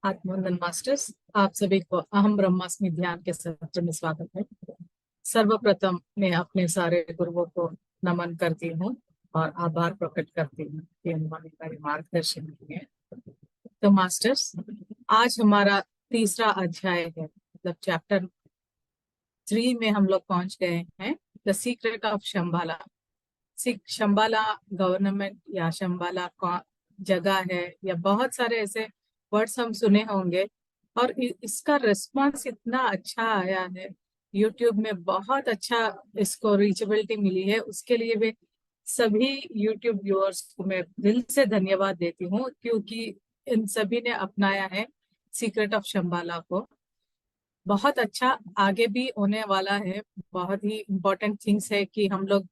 आत्मवंदन masters, आप सभी को अहम ब्रह्मास्मि ध्यान के सत्र में स्वागत है। सर्वप्रथम मैं अपने सारे गुरुओं को नमन करती हूँ और आभार प्रकट करती हूँ कि उन्होंने मेरे मार्गदर्शन किए। तो मास्टर्स, आज हमारा तीसरा अध्याय है, मतलब चैप्टर 3 में हम लोग पहुंच गए हैं। The secret of Shambhala. Shambhala government या शंबाला जगह है, या बहुत सारे ऐसे वर्ड्स हम सुने होंगे। और इसका रिस्पांस इतना अच्छा आया है, यूट्यूब में बहुत अच्छा इसको रीचेबिलिटी मिली है। उसके लिए भी सभी यूट्यूब व्यूअर्स को मैं दिल से धन्यवाद देती हूँ, क्योंकि इन सभी ने अपनाया है सीक्रेट ऑफ शंबाला को। बहुत अच्छा आगे भी होने वाला है। बहुत ही इम्पोर्टेंट थिंग्स है कि हम लोग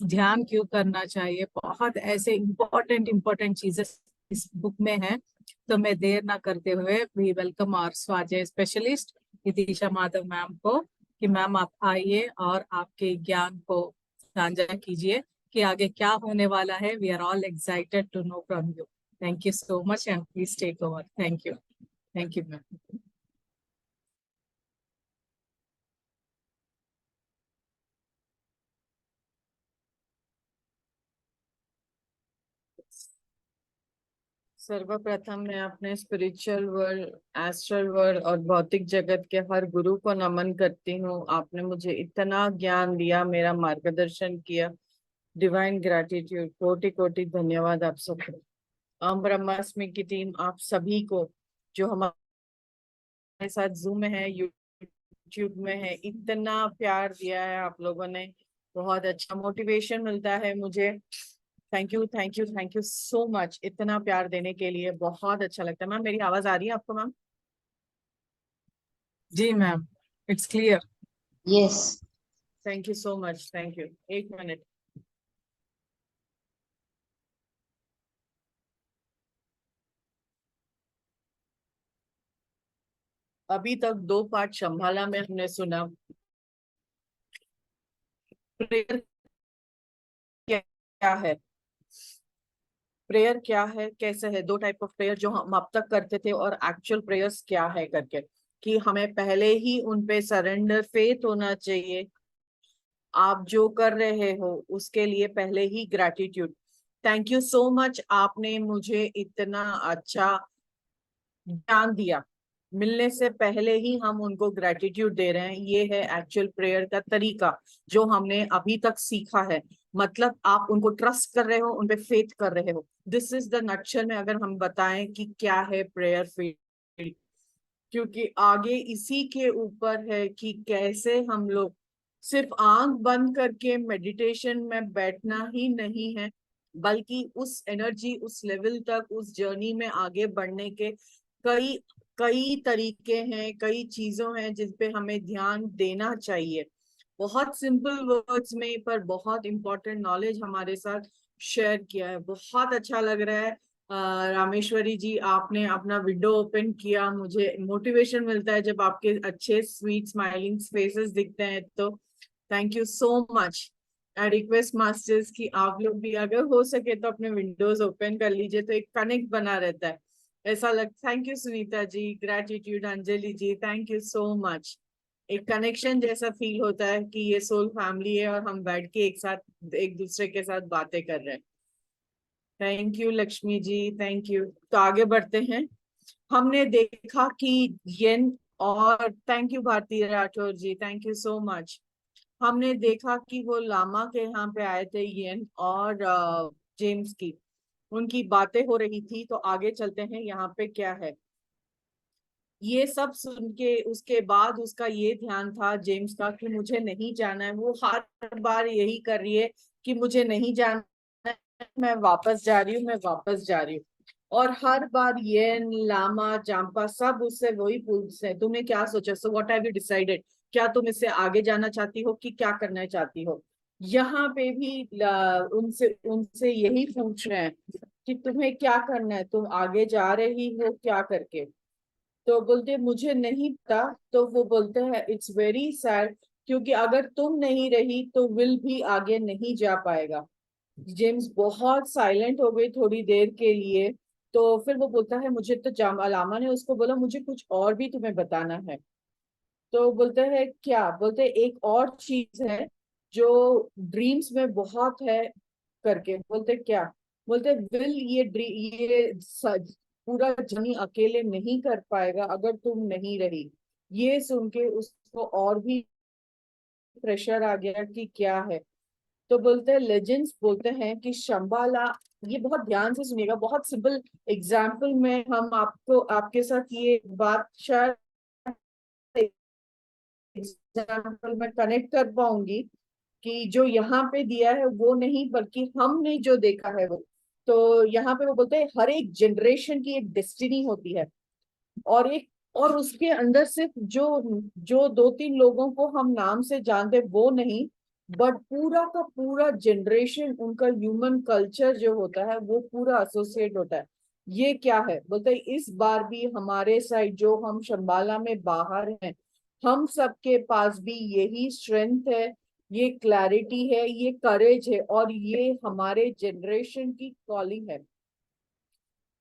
ध्यान क्यों करना चाहिए। बहुत ऐसे इम्पोर्टेंट चीजें इस बुक में है। तो मैं देर ना करते हुए वी वेलकम आवर स्वाध्याय स्पेशलिस्ट नितिशा माधव मैम को, कि मैम आप आइए और आपके ज्ञान को साझा कीजिए कि आगे क्या होने वाला है। We are all excited to know from you. Thank you so much and please take over. Thank you ma'am. सर्वप्रथम मैं अपने स्पिरिचुअल वर्ल्ड, एस्ट्रल वर्ल्ड और भौतिक जगत के हर गुरु को नमन करती हूँ। आपने मुझे इतना ज्ञान दिया, मेरा मार्गदर्शन किया। डिवाइन ग्रैटिट्यूड, कोटि कोटि धन्यवाद आप सबको। ब्रह्मास्मि की टीम, आप सभी को जो हमारे साथ जूम में है, यूट्यूब में है, इतना प्यार दिया है आप लोगों ने। बहुत अच्छा मोटिवेशन मिलता है मुझे। Thank you, thank you, thank you so much इतना प्यार देने के लिए। बहुत अच्छा लगता है। मैम, मेरी आवाज आ रही है आपको मैम? जी ma'am, it's clear. Yes. Thank you so much, thank you. एक मिनट। अभी तक दो पार्ट शंभाला में हमने सुना। प्रेयर क्या है, प्रेयर क्या है, कैसे है, दो टाइप ऑफ प्रेयर जो हम अब तक करते थे, और एक्चुअल प्रेयर्स क्या है करके, कि हमें पहले ही उन पे सरेंडर फेथ होना चाहिए। आप जो कर रहे हो उसके लिए पहले ही gratitude. Thank you so much, आपने मुझे इतना अच्छा ज्ञान दिया। मिलने से पहले ही हम उनको ग्रेटिट्यूड दे रहे हैं। ये है एक्चुअल प्रेयर का तरीका जो हमने अभी तक सीखा है। मतलब आप उनको ट्रस्ट कर रहे हो, उन पे फेथ कर रहे हो। दिस इज द नटशल में अगर हम बताएं कि क्या है प्रेयर फील्ड, क्योंकि आगे इसी के ऊपर है कि कैसे हम लोग सिर्फ आंख बंद करके मेडिटेशन में बैठना ही नहीं है, बल्कि उस एनर्जी, उस लेवल तक, उस जर्नी में आगे बढ़ने के कई कई तरीके हैं, कई चीजों हैं जिस पे हमें ध्यान देना चाहिए। बहुत सिंपल वर्ड्स में पर बहुत इंपॉर्टेंट नॉलेज हमारे साथ शेयर किया है। बहुत अच्छा लग रहा है। रामेश्वरी जी, आपने अपना विंडो ओपन किया। मुझे मोटिवेशन मिलता है जब आपके अच्छे स्वीट स्माइलिंग फेसेस दिखते हैं। तो thank you so much. I request masters कि आप लोग भी अगर हो सके तो अपने विंडोज ओपन कर लीजिए, तो एक कनेक्ट बना रहता है। ऐसा लग thank you Sunita ji, gratitude Anjali ji, thank you so much. एक कनेक्शन जैसा फील होता है कि ये सोल फैमिली है और हम बैठ के एक साथ एक दूसरे के साथ बातें कर रहे हैं। Thank you Lakshmi ji, thank you. तो आगे बढ़ते हैं। हमने देखा कि येन, और thank you Bharti Rathore ji, thank you so much. हमने देखा कि वो लामा के यहाँ पे आए थे, येन और जेम्स की उनकी बातें हो रही थी। तो आगे चलते हैं, यहाँ पे क्या है। ये सब सुन के उसके बाद उसका ये ध्यान था जेम्स का कि मुझे नहीं जाना है। वो हर बार यही कर रही है कि मुझे नहीं जाना है, मैं वापस जा रही हूँ, मैं वापस जा रही हूँ। और हर बार ये लामा जाम्पा सब उससे वही पूछते हैं, तुमने क्या सोचा, so what have you decided, क्या तुम इससे आगे जाना चाहती हो कि क्या करना चाहती हो। यहाँ पे भी उनसे उनसे यही पूछ रहे हैं कि तुम्हें क्या करना है, तुम आगे जा रही हो क्या करके। तो बोलते मुझे नहीं पता। तो वो बोलते हैं इट्स वेरी सैड, क्योंकि अगर तुम नहीं रही तो विल भी आगे नहीं जा पाएगा। जेम्स बहुत साइलेंट हो गई थोड़ी देर के लिए। तो फिर वो बोलता है मुझे तो अलामा ने उसको बोला मुझे कुछ और भी तुम्हें बताना है। तो बोलते हैं क्या, बोलते हैं एक और चीज है जो ड्रीम्स में बहुत है करके। बोलते क्या, बोलते विल पूरा जर्नी अकेले नहीं कर पाएगा अगर तुम नहीं रही। ये सुन के उसको और भी प्रेशर आ गया कि क्या है। तो बोलते हैं लेजेंड्स बोलते हैं कि शंबाला, ये बहुत ध्यान से सुनिएगा, बहुत सिंपल एग्जाम्पल में हम आपको आपके साथ ये बात शायद एग्जाम्पल में कनेक्ट कर पाऊंगी कि जो यहाँ पे दिया है वो नहीं बल्कि हमने जो देखा है वो। तो यहाँ पे वो बोलते हैं हर एक जनरेशन की एक डेस्टिनी होती है, और एक और उसके अंदर सिर्फ जो जो दो तीन लोगों को हम नाम से जानते वो नहीं, बट पूरा का पूरा जनरेशन उनका ह्यूमन कल्चर जो होता है वो पूरा एसोसिएट होता है। ये क्या है, बोलते हैं इस बार भी हमारे साइड जो हम शंबाला में बाहर हैं, हम सबके पास भी यही स्ट्रेंथ है, ये क्लैरिटी है, ये करेज है, और ये हमारे जनरेशन की कॉलिंग है।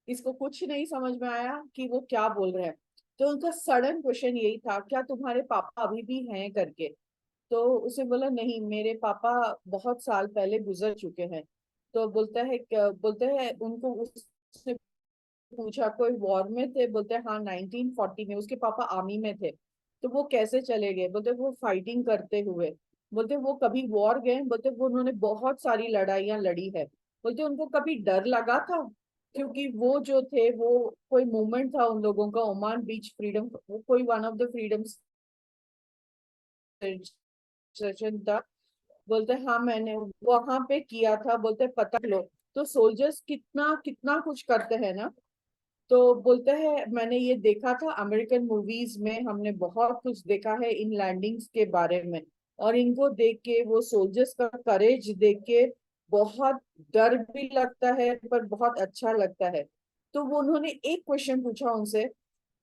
इसको कुछ नहीं समझ में आया कि वो क्या बोल रहे हैं। तो उनका सडन क्वेश्चन यही था क्या तुम्हारे पापा अभी भी हैं करके। तो उसे बोला नहीं, मेरे पापा बहुत साल पहले गुजर चुके हैं। तो बोलता है बोलते हैं उनको उसने पूछा कोई वॉर में थे, बोलते हैं हाँ 1940 में उसके पापा आर्मी में थे। तो वो कैसे चले गए, बोलते वो फाइटिंग करते हुए। बोलते वो कभी वॉर गए, बोलते वो उन्होंने बहुत सारी लड़ाइयां लड़ी है। बोलते उनको कभी डर लगा था, क्योंकि वो जो थे वो कोई मूवमेंट था उन लोगों का, ओमान बीच फ्रीडम, वो कोई one of the freedom session था। बोलते हाँ मैंने वहां पे किया था, बोलते पता लो। तो सोल्जर्स कितना कितना कुछ करते हैं ना। तो बोलते हैं मैंने ये देखा था अमेरिकन मूवीज में, हमने बहुत कुछ देखा है इन लैंडिंग्स के बारे में, और इनको देख के वो सोल्जर्स का करेज देख के बहुत डर भी लगता है पर बहुत अच्छा लगता है। तो वो उन्होंने एक क्वेश्चन पूछा उनसे,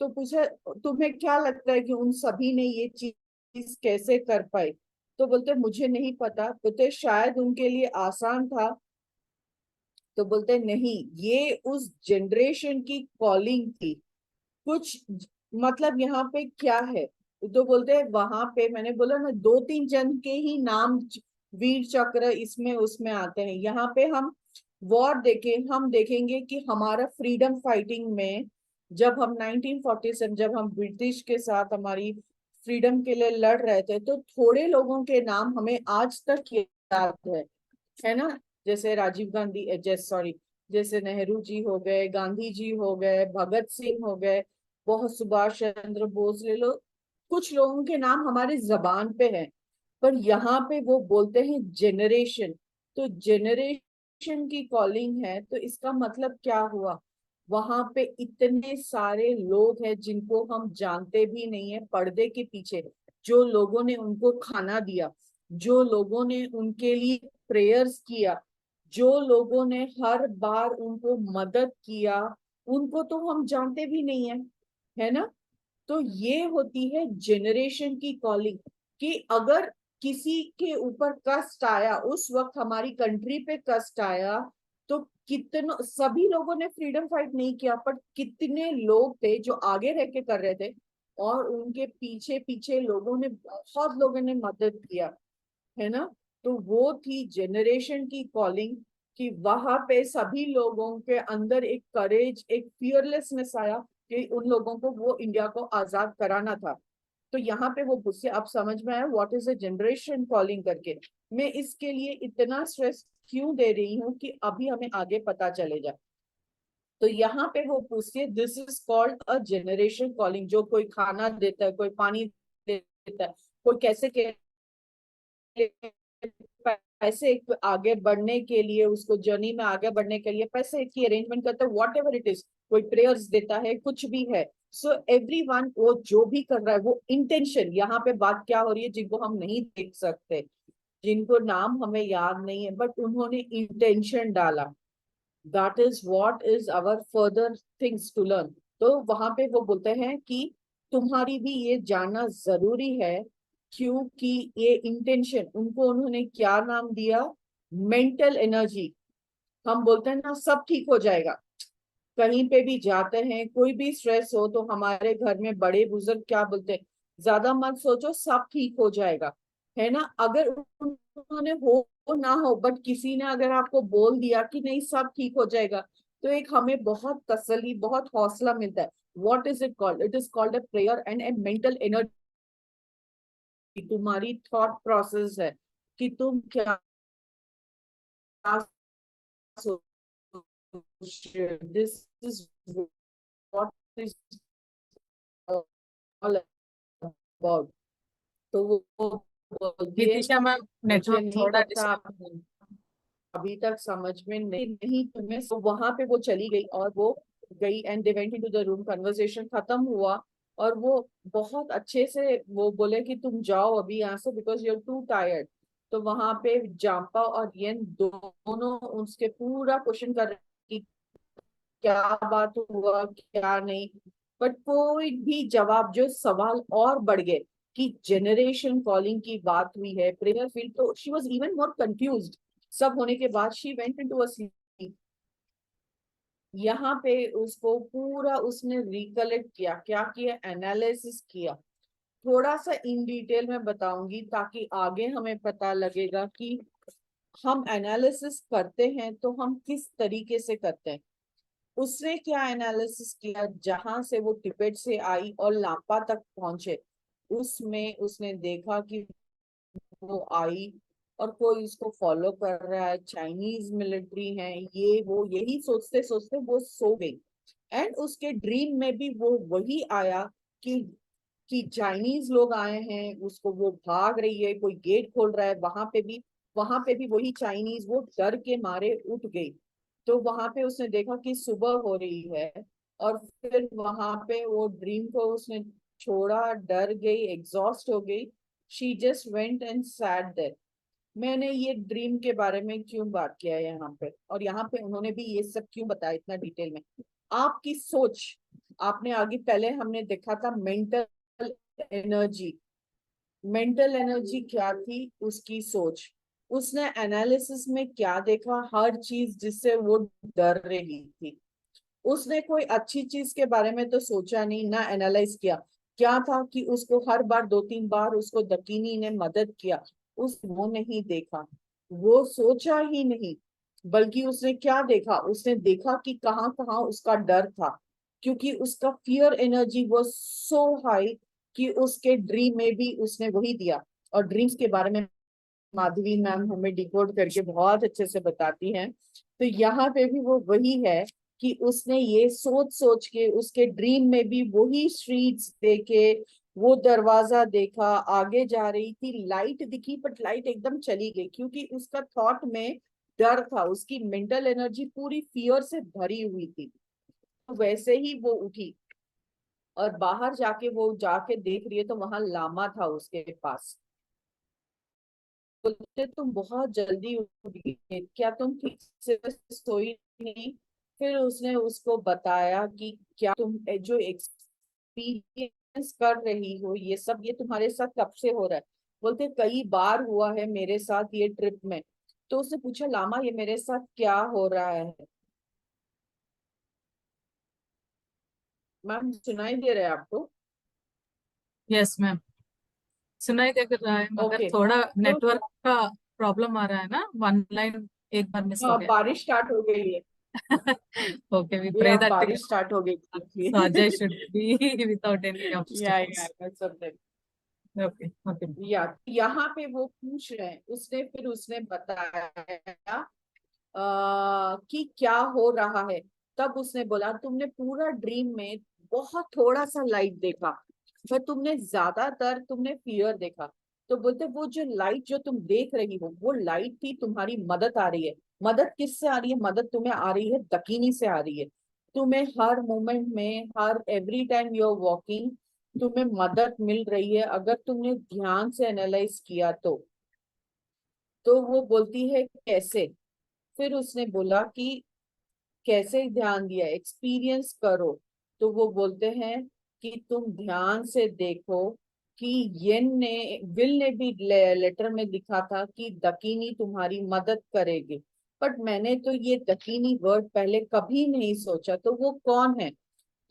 तो पूछा तुम्हें क्या लगता है कि उन सभी ने ये चीज कैसे कर पाई। तो बोलते मुझे नहीं पता, बोलते शायद उनके लिए आसान था। तो बोलते नहीं, ये उस जनरेशन की कॉलिंग थी। कुछ मतलब यहाँ पे क्या है। तो बोलते हैं वहां पे मैंने बोला ना दो तीन जन के ही नाम वीर चक्र इसमें उसमें आते हैं। यहाँ पे हम वॉर देखे, हम देखेंगे कि हमारा फ्रीडम फाइटिंग में जब हम 1947 जब हम ब्रिटिश के साथ हमारी फ्रीडम के लिए लड़ रहे थे, तो थोड़े लोगों के नाम हमें आज तक याद है ना। जैसे राजीव गांधी, जैसे सॉरी, जैसे नेहरू जी हो गए, गांधी जी हो गए, भगत सिंह हो गए, बहुत सुभाष चंद्र बोस ले लो। कुछ लोगों के नाम हमारे जबान पे हैं, पर यहाँ पे वो बोलते हैं जेनरेशन। तो जेनरेशन की कॉलिंग है, तो इसका मतलब क्या हुआ, वहां पे इतने सारे लोग हैं जिनको हम जानते भी नहीं है पर्दे के पीछे, जो लोगों ने उनको खाना दिया, जो लोगों ने उनके लिए प्रेयर्स किया, जो लोगों ने हर बार उनको मदद किया, उनको तो हम जानते भी नहीं है ना। तो ये होती है जनरेशन की कॉलिंग, कि अगर किसी के ऊपर कष्ट आया, उस वक्त हमारी कंट्री पे कष्ट आया, तो कितने सभी लोगों ने फ्रीडम फाइट नहीं किया, पर कितने लोग थे जो आगे रह के कर रहे थे, और उनके पीछे पीछे लोगों ने, बहुत लोगों ने मदद किया, है ना। तो वो थी जनरेशन की कॉलिंग, कि वहां पे सभी लोगों के अंदर एक करेज, एक फियरलेसनेस आया, कि उन लोगों को वो इंडिया को आजाद कराना था। तो यहाँ पे वो मुझसे अब समझ में आया what is a generation calling करके। मैं इसके लिए इतना स्ट्रेस क्यों दे रही हूँ कि अभी हमें आगे पता चले जाए। तो यहाँ पे वो पूछती है this is called a generation calling. जो कोई खाना देता है, कोई पानी देता है, कोई कैसे पैसे आगे बढ़ने के लिए, उसको जर्नी में आगे बढ़ने के लिए पैसे की अरेंजमेंट करता है, वॉट एवर इट इज, कोई प्रेयर्स देता है, कुछ भी है। सो एवरीवन वो जो भी कर रहा है वो इंटेंशन, यहाँ पे बात क्या हो रही है, जिनको हम नहीं देख सकते, जिनको नाम हमें याद नहीं है, बट उन्होंने इंटेंशन डाला, that is what is our further things to learn. तो वहां पे वो बोलते हैं कि तुम्हारी भी ये जानना जरूरी है, क्योंकि ये इंटेंशन, उनको उन्होंने क्या नाम दिया, मेंटल एनर्जी। हम बोलते हैं ना सब ठीक हो जाएगा, कहीं पे भी जाते हैं, कोई भी स्ट्रेस हो तो हमारे घर में बड़े बुजुर्ग क्या बोलते हैं, ज्यादा मत सोचो, सब ठीक हो जाएगा, है ना। अगर उन्होंने हो ना हो, बट किसी ने अगर आपको बोल दिया कि नहीं सब ठीक हो जाएगा, तो एक हमें बहुत तसल्ली, बहुत हौसला मिलता है। What is it called? It is called a prayer and A mental energy. तुम्हारी थॉट प्रोसेस है कि तुम क्या सोच, this is what is all about. तो वो बोलती है नितिशा मैम, मुझे नेटवर्क नहीं थोड़ा पता, डिस्टर्ब। अभी तक समझ में नहीं तुम्हें। तो वहां पे वो चली गई और वो गई and they went into the room, conversation खत्म हुआ। और वो बहुत अच्छे से वो बोले कि तुम जाओ अभी यहाँ से, because you are too tired. तो वहां पे जाम्पा और येन दोनों उसके पूरा क्वेश्चन कर रहे कि क्या बात हुआ क्या नहीं, बट कोई भी जवाब, जो सवाल और बढ़ गए कि जनरेशन कॉलिंग की बात हुई है, प्रेयर फील्ड, तो she was even more confused. सब होने के बाद she went into a slip. यहाँ पे उसको पूरा उसने रिकलेक्ट किया, क्या किया, एनालिसिस किया। थोड़ा सा इन डिटेल में बताऊंगी ताकि आगे हमें पता लगेगा कि हम एनालिसिस करते हैं तो हम किस तरीके से करते हैं। उसने क्या एनालिसिस किया, जहां से वो तिब्बत से आई और लापा तक पहुंचे, उसमें उसने देखा कि वो आई और कोई उसको फॉलो कर रहा है, चाइनीज मिलिट्री है, ये वो, यही सोचते सोचते वो सो गई। एंड उसके ड्रीम में भी वो वही आया कि चाइनीज लोग आए हैं, उसको वो भाग रही है, कोई गेट खोल रहा है, वहां पे भी वही चाइनीज, वो डर के मारे उठ गई। तो वहां पे उसने देखा कि सुबह हो रही है। और फिर वहां पे वो ड्रीम को उसने छोड़ा, डर गई, एग्जॉस्ट हो गई। She just went and sat there. मैंने ये ड्रीम के बारे में क्यों बात किया है यहाँ पे, और यहाँ पे उन्होंने भी ये सब क्यों बताया इतना डिटेल में। आपकी सोच, आपने आगे पहले हमने देखा था मेंटल एनर्जी। मेंटल एनर्जी क्या थी? उसकी सोच। उसने एनालिसिस में क्या देखा, हर चीज जिससे वो डर रही थी। उसने कोई अच्छी चीज के बारे में तो सोचा नहीं, ना एनालाइज किया। क्या था कि उसको हर बार, 2-3 बार उसको दकीनी ने मदद किया, वो नहीं देखा, वो सोचा ही नहीं। बल्कि उसने क्या देखा, उसने देखा कि कहाँ कहाँ उसका डर था, क्योंकि उसका फियर एनर्जी वो सो हाई कि उसके ड्रीम में भी उसने वही दिया। और ड्रीम्स के बारे में माधवी मैम हमें डिकोड करके बहुत अच्छे से बताती हैं। तो यहाँ पे भी वो वही है कि उसने ये सोच सोच के उसके ड्रीम में भी वही स्ट्रीट्स देखे, वो दरवाजा देखा, आगे जा रही थी, लाइट दिखी, बट लाइट एकदम चली गई, क्योंकि उसका थॉट में डर था, उसकी मेंटल एनर्जी पूरी फियर से भरी हुई थी। तो वैसे ही वो उठी और बाहर जाके वो जाके देख रही है तो वहां लामा था उसके पास। बोलते तुम बहुत जल्दी उठ गई, क्या तुम ठीक से सोई नहीं? फिर उसने उसको बताया कि क्या तुम जो एक्सपीरियंस कर रही हो ये सब, ये तुम्हारे साथ कब से हो रहा है? बोलते कई बार हुआ है मेरे साथ ये ट्रिप में। तो उसने पूछा लामा ये मेरे साथ क्या हो रहा है? मैम सुनाई दे रहा है आपको? यस मैम, सुनाई दे रहा है, मगर ओके। थोड़ा तो नेटवर्क का प्रॉब्लम आ रहा है ना, वन लाइन एक बार मिस हो हाँ, गया। बारिश स्टार्ट हो गई है। Okay, we ये pray अब that बारिश स्टार्ट हो गई Sajay थी। should be without any या obstacles. सब। Okay, okay. या यहाँ पे वो पूछ रहे हैं, उसने फिर उसने बताया कि क्या हो रहा है। तब उसने बोला तुमने पूरा ड्रीम में बहुत थोड़ा सा लाइट देखा, पर तुमने फियर देखा। तो बोलते वो जो लाइट जो तुम देख रही हो, वो लाइट थी तुम्हारी मदद आ रही है। मदद किससे आ रही है? मदद तुम्हें आ रही है दकीनी से आ रही है। तुम्हें हर मोमेंट में, हर every time you are walking, तुम्हें मदद मिल रही है, अगर तुमने ध्यान से एनालाइज किया तो वो बोलती है कैसे? फिर उसने बोला कि कैसे ध्यान दिया, एक्सपीरियंस करो। तो वो बोलते हैं कि तुम ध्यान से देखो कि विल ने भी लेटर में लिखा था कि दकीनी तुम्हारी मदद करेगी। बट मैंने तो ये दकीनी वर्ड पहले कभी नहीं सोचा, तो वो कौन है?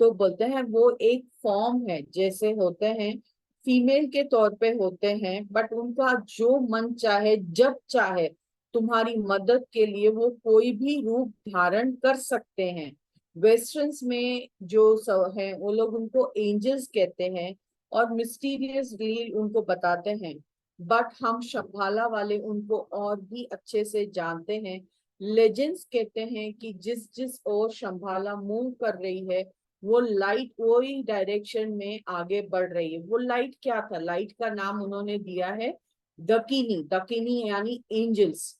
तो बोलते हैं वो एक फॉर्म है, जैसे होते हैं फीमेल के तौर पे होते हैं, बट उनका जो मन चाहे जब चाहे तुम्हारी मदद के लिए वो कोई भी रूप धारण कर सकते हैं। वेस्टर्न्स में जो है वो लोग उनको एंजल्स कहते हैं और मिस्टीरियसली उनको बताते हैं, बट हम शंभाला वाले उनको और भी अच्छे से जानते हैं। लेजेंड्स कहते हैं कि जिस जिस ओर शंभाला मूव कर रही है वो लाइट वही डायरेक्शन में आगे बढ़ रही है। वो लाइट क्या था? लाइट का नाम उन्होंने दिया है दकिनी। दकिनी यानी एंजल्स।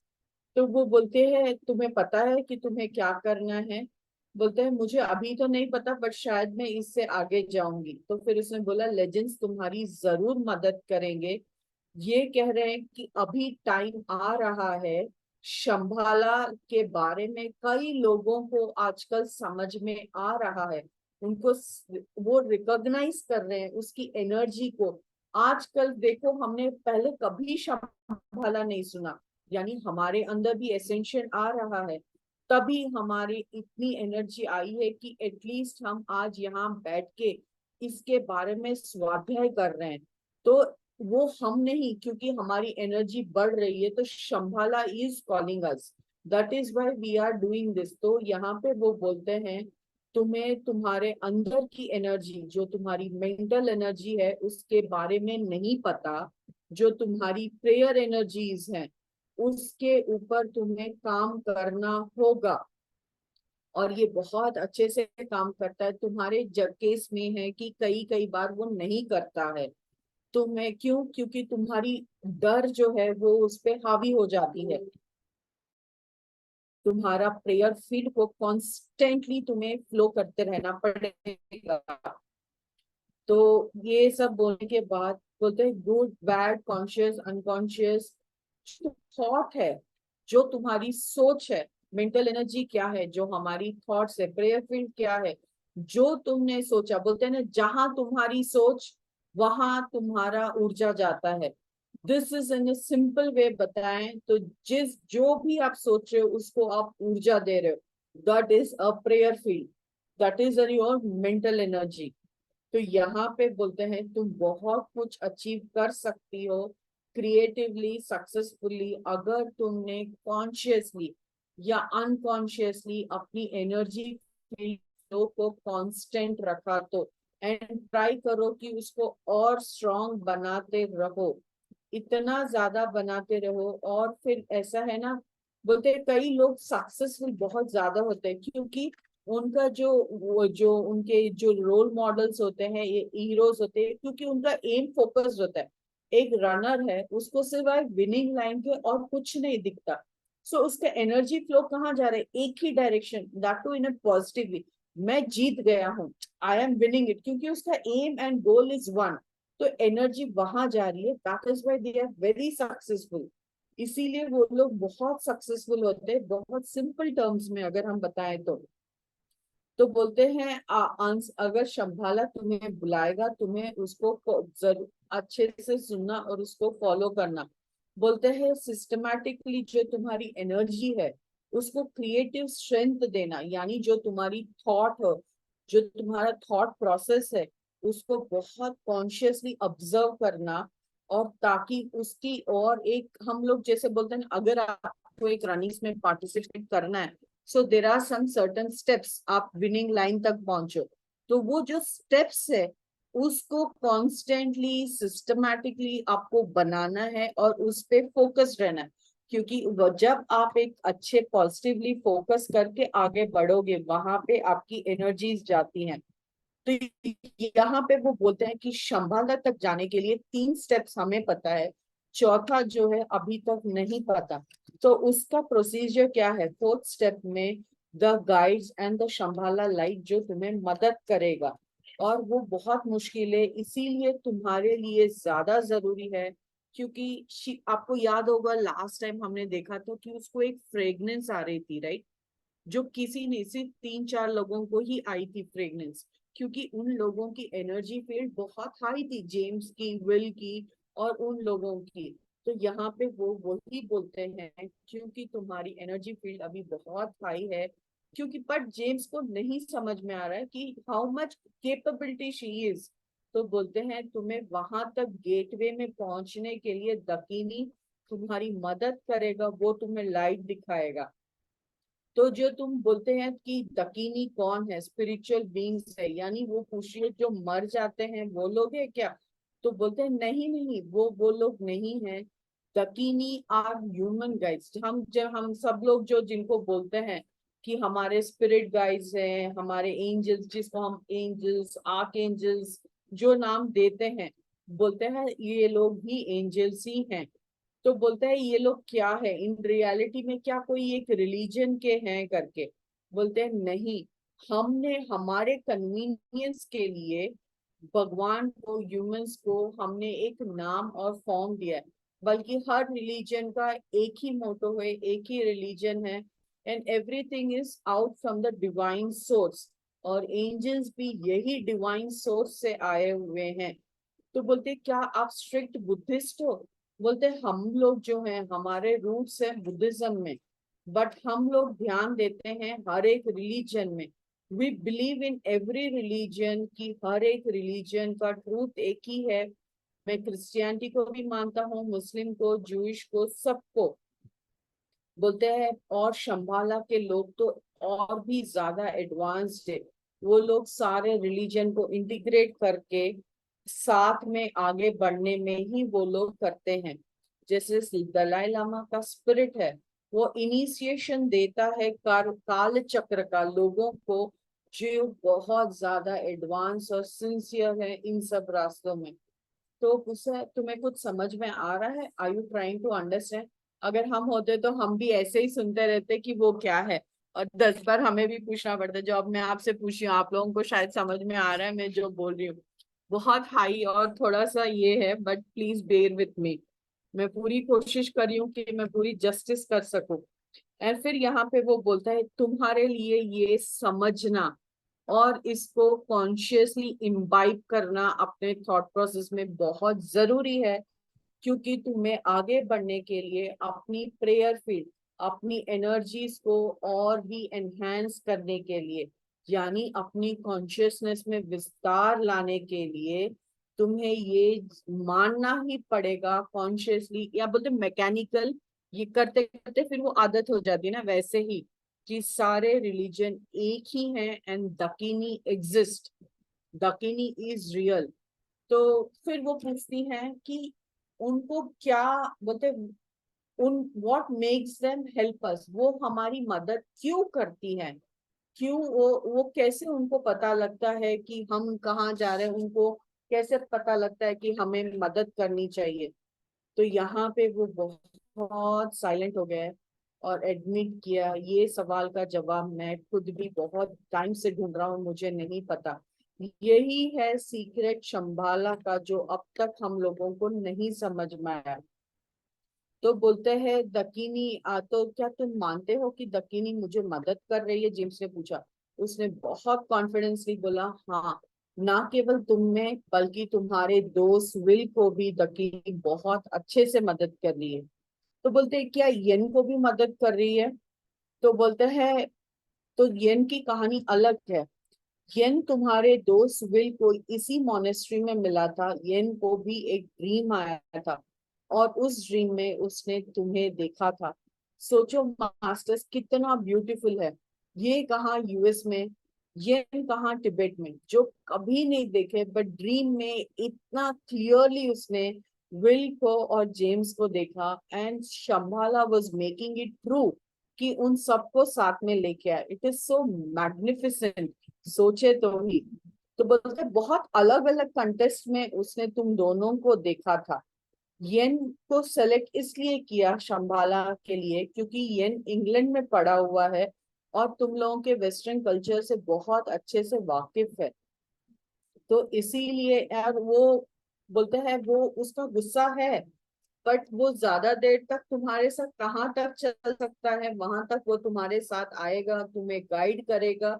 तो वो बोलते हैं तुम्हें पता है कि तुम्हें क्या करना है? बोलते हैं मुझे अभी तो नहीं पता, बट शायद मैं इससे आगे जाऊंगी। तो फिर उसने बोला लेजेंड्स तुम्हारी जरूर मदद करेंगे। ये कह रहे हैं कि अभी टाइम आ रहा है, शंभाला के बारे में कई लोगों को आजकल समझ में आ रहा है। उनको वो रिकॉग्नाइज कर रहे हैं उसकी एनर्जी को। आजकल देखो, हमने पहले कभी शंभाला नहीं सुना, यानी हमारे अंदर भी एसेंशियल आ रहा है, तभी हमारी इतनी एनर्जी आई है कि एटलीस्ट हम आज यहाँ बैठ के इसके बारे में स्वाध्याय कर रहे हैं। तो वो हम नहीं, क्योंकि हमारी एनर्जी बढ़ रही है, तो Shambhala is calling us, that is why we are doing this. तो यहाँ पे वो बोलते हैं तुम्हें तुम्हारे अंदर की एनर्जी, जो तुम्हारी मेंटल एनर्जी है उसके बारे में नहीं पता, जो तुम्हारी प्रेयर एनर्जीज हैं उसके ऊपर तुम्हें काम करना होगा। और ये बहुत अच्छे से काम करता है। तुम्हारे जब केस में है कि कई कई बार वो नहीं करता है। तो मैं क्यों? क्योंकि तुम्हारी डर जो है वो उस पे हावी हो जाती है। तुम्हारा प्रेयर फील्ड को कॉन्स्टेंटली तुम्हें फ्लो करते रहना पड़ेगा। तो ये सब बोलने के बाद बोलते हैं good bad conscious unconscious thought है, जो तुम्हारी सोच है। मेंटल एनर्जी क्या है? जो हमारी थॉट्स है। प्रेयर फील्ड क्या है? जो तुमने सोचा। बोलते हैं ना, जहां तुम्हारी सोच वहां तुम्हारा ऊर्जा जाता है। This is in simple way बताएं तो, जिस जो भी आप सोच रहे हो उसको आप ऊर्जा दे रहे हो, that is a prayer field, that is your mental energy. तो यहाँ पे बोलते हैं तुम बहुत कुछ अचीव कर सकती हो क्रिएटिवली सक्सेसफुली, अगर तुमने कॉन्शियसली या अनकॉन्शियसली अपनी एनर्जी फ्लो को कांस्टेंट रखा तो। एंड ट्राई करो कि उसको और स्ट्रॉन्ग बनाते रहो, इतना ज्यादा बनाते रहो। और फिर ऐसा है ना, बोलते हैं कई लोग सक्सेसफुल बहुत ज्यादा होते हैं क्योंकि उनका जो उनके जो रोल मॉडल्स होते हैं, ये हीरोज होते हैं, क्योंकि उनका एम फोकस्ड होता है। एक रनर है, उसको सिर्फ विनिंग लाइन के और कुछ नहीं दिखता। सो उसका एनर्जी फ्लो कहाँ जा रहा है? एक ही direction, that too in a positive way. मैं जीत गया हूँ, आई एम विनिंग इट, क्योंकि उसका aim and goal is one. तो एनर्जी वहां जा रही है, that is why they are very successful. इसीलिए वो लोग बहुत सक्सेसफुल होते हैं। बहुत सिंपल टर्म्स में अगर हम बताएं तो बोलते हैं अगर शंभाला तुम्हें बुलाएगा, तुम्हें उसको जरूर अच्छे से सुनना और उसको फॉलो करना। बोलते हैं सिस्टमैटिकली जो तुम्हारी एनर्जी है उसको क्रिएटिव स्ट्रेंथ देना, यानी जो तुम्हारी थॉट हो, जो तुम्हारा थॉट प्रोसेस है उसको बहुत कॉन्शियसली ऑब्जर्व करना। और ताकि उसकी और एक, हम लोग जैसे बोलते हैं अगर आपको एक रनिंग में पार्टिसिपेट करना है, so there are some certain steps, आप विनिंग लाइन तक पहुंचो। तो वो जो स्टेप्स है उसको कॉन्स्टेंटली सिस्टमैटिकली आपको बनाना है और उस पे फोकस रहना है। क्योंकि जब आप एक अच्छे पॉजिटिवली फोकस करके आगे बढ़ोगे, वहां पे आपकी एनर्जीज जाती हैं। तो यहाँ पे वो बोलते हैं कि शंभाला तक जाने के लिए 3 स्टेप्स हमें पता है, चौथा जो है अभी तक नहीं पता। तो उसका प्रोसीजर क्या है? 4th स्टेप में the guides and the Shambhala light जो तुम्हें मदद करेगा। और वो बहुत मुश्किल है, इसीलिए तुम्हारे लिए ज्यादा जरूरी है। क्योंकि आपको याद होगा लास्ट टाइम हमने देखा था कि उसको एक फ्रेग्रेंस आ रही थी, राइट? जो किसी ने, सिर्फ 3-4 लोगों को ही आई थी फ्रेग्रेंस, क्योंकि उन लोगों की एनर्जी फील्ड बहुत हाई थी, जेम्स की, विल की और उन लोगों की। तो यहाँ पे वो वही बोलते हैं, क्योंकि तुम्हारी एनर्जी फील्ड अभी बहुत हाई है, क्योंकि बट जेम्स को नहीं समझ में आ रहा है कि how much capability she is. तो बोलते हैं तुम्हें वहां तक गेटवे में पहुंचने के लिए दकीनी तुम्हारी मदद करेगा, वो तुम्हें लाइट दिखाएगा। तो जो तुम बोलते हैं कि दकीनी कौन है, स्पिरिचुअल बीइंग्स है, यानी वो पूछिए जो मर जाते हैं वो लोग है क्या? तो बोलते हैं नहीं नहीं, वो लोग नहीं है। दकीनी आर ह्यूमन गाइड्स। हम सब लोग जो जिनको बोलते हैं कि हमारे स्पिरिट गाइड्स हैं, हमारे एंजल्स, जिसको हम एंजल्स, आर्क एंजल्स जो नाम देते हैं, बोलते हैं ये लोग भी एंजल्स ही हैं। तो बोलता है ये लोग क्या है इन रियलिटी में, क्या कोई एक रिलीजन के हैं करके? बोलते हैं नहीं, हमने हमारे कन्वीनियंस के लिए भगवान को, ह्यूमंस को हमने एक नाम और फॉर्म दिया है। बल्कि हर रिलीजन का एक ही मोटो है, एक ही रिलीजन है, and everything is out from the divine source. और एंजल्स भी यही डिवाइन सोर्स से आए हुए हैं। तो बोलते क्या आप स्ट्रिक्ट बुद्धिस्ट हो? बोलते हम लोग जो हैं हमारे रूट्स है बुद्धिज्म में, बट हम लोग ध्यान देते हैं हर एक रिलीजन में। We believe in every religion, की हर एक रिलीजन का ट्रूथ एक ही है। मैं क्रिश्चियनिटी को भी मानता हूँ, मुस्लिम को, जूइश को, सबको। बोलते हैं और शंबाला के लोग तो और भी ज्यादा एडवांस्ड है। वो लोग सारे रिलीजन को इंटीग्रेट करके साथ में आगे बढ़ने में ही वो लोग करते हैं। जैसे दलाई लामा का स्पिरिट है, वो इनिशिएशन देता है काल चक्र का लोगों को, जो बहुत ज्यादा एडवांस और सिंसियर है इन सब रास्तों में। तो उससे तुम्हें कुछ समझ में आ रहा है? Are you trying to understand? अगर हम होते तो हम भी ऐसे ही सुनते रहते कि वो क्या है, और 10 बार हमें भी पूछना पड़ता। जो अब मैं आपसे पूछ रही हूँ, आप लोगों को शायद समझ में आ रहा है मैं जो बोल रही हूँ। बहुत हाई और थोड़ा सा ये है, but please bear with me. मैं पूरी कोशिश कर रही हूँ कि मैं पूरी जस्टिस कर सकूं। और फिर यहाँ पे वो बोलता है तुम्हारे लिए ये समझना और इसको कॉन्शियसली इम्बाइब करना अपने थॉट प्रोसेस में बहुत जरूरी है। क्योंकि तुम्हें आगे बढ़ने के लिए अपनी प्रेयर फील्ड, अपनी एनर्जीज को और भी एनहेंस करने के लिए, यानी अपनी कॉन्शियसनेस में विस्तार लाने के लिए, तुम्हें ये मानना ही पड़ेगा कॉन्शियसली, या बोलते मैकेनिकल, ये करते करते फिर वो आदत हो जाती है ना, वैसे ही कि सारे रिलीजन एक ही हैं एंड दकीनी एग्जिस्ट, दकीनी इज रियल। तो फिर वो पूछती हैं कि उनको क्या बोलते, उन what makes them help us, वो हमारी मदद क्यों करती हैं? क्यों वो कैसे उनको पता लगता है कि हम कहाँ जा रहे हैं, उनको कैसे पता लगता है कि हमें मदद करनी चाहिए? तो यहाँ पे वो बहुत साइलेंट हो गए और एडमिट किया ये सवाल का जवाब मैं खुद भी बहुत टाइम से ढूंढ रहा हूँ, मुझे नहीं पता। यही है सीक्रेट शंबाला का, जो अब तक हम लोगों को नहीं समझ में आया। तो बोलते हैं दकीनी तो क्या तुम मानते हो कि दकीनी मुझे मदद कर रही है? जेम्स ने पूछा। उसने बहुत कॉन्फिडेंसली बोला हाँ, ना केवल तुम में बल्कि तुम्हारे दोस्त विल को भी दकीनी बहुत अच्छे से मदद कर रही है। तो बोलते हैं क्या येन को भी मदद कर रही है? तो बोलते हैं तो येन की कहानी अलग है। येन तुम्हारे दोस्त विल को इसी मॉनेस्ट्री में मिला था। येन को भी एक ड्रीम आया था और उस ड्रीम में उसने तुम्हें देखा था। सोचो मास्टर्स, कितना ब्यूटीफुल है। ये कहाँ यूएस में, ये कहाँ तिब्बत में, जो कभी नहीं देखे, बट ड्रीम में इतना क्लियरली उसने विल को और जेम्स को देखा, and Shambhala was making it true कि उन सबको साथ में लेके आया। इट इज सो मैग्निफिसेंट, सोचे तो ही। तो बोलते बहुत अलग अलग कंटेस्ट में उसने तुम दोनों को देखा था। येन को सेलेक्ट इसलिए किया शंभाला के लिए क्योंकि येन इंग्लैंड में पढ़ा हुआ है और तुम लोगों के वेस्टर्न कल्चर से बहुत अच्छे से वाकिफ है। तो इसीलिए यार वो बोलते हैं वो उसका गुस्सा है, बट वो ज्यादा देर तक तुम्हारे साथ कहाँ तक चल सकता है? वहां तक वो तुम्हारे साथ आएगा, तुम्हें गाइड करेगा